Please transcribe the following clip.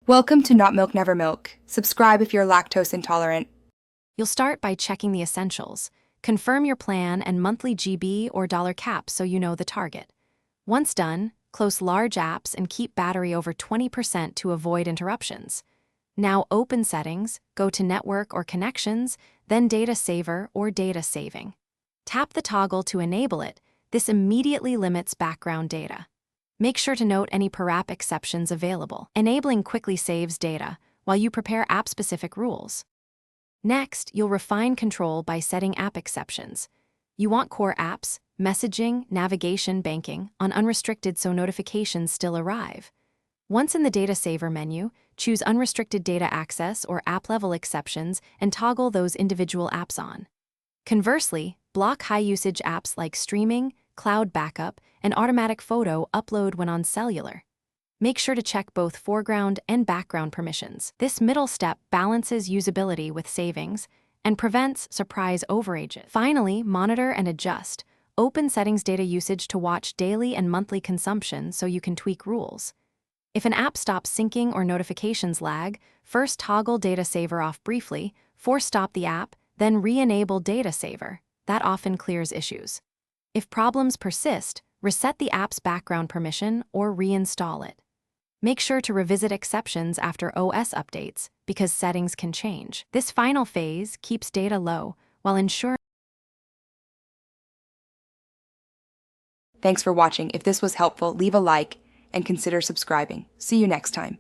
Welcome to Not Milk Never Milk. Subscribe if you're lactose intolerant. You'll start by checking the essentials. Confirm your plan and monthly GB or dollar cap so you know the target. Once done, close large apps and keep battery over 20% to avoid interruptions. Now open Settings, go to Network or Connections, then Data Saver or Data Saving. Tap the toggle to enable it. This immediately limits background data. Make sure to note any per app exceptions available. Enabling quickly saves data while you prepare app-specific rules. Next, you'll refine control by setting app exceptions. You want core apps, messaging, navigation, banking on unrestricted so notifications still arrive. Once in the Data Saver menu, choose Unrestricted Data Access or App-Level Exceptions and toggle those individual apps on. Conversely, block high-usage apps like streaming, cloud backup, and automatic photo upload when on cellular. Make sure to check both foreground and background permissions. This middle step balances usability with savings and prevents surprise overages. Finally, monitor and adjust. Open Settings data usage to watch daily and monthly consumption so you can tweak rules. If an app stops syncing or notifications lag, first toggle Data Saver off briefly, force stop the app, then re-enable Data Saver. That often clears issues. If problems persist, reset the app's background permission or reinstall it. Make sure to revisit exceptions after OS updates because settings can change. This final phase keeps data low while ensuring. Thanks for watching. If this was helpful, leave a like and consider subscribing. See you next time.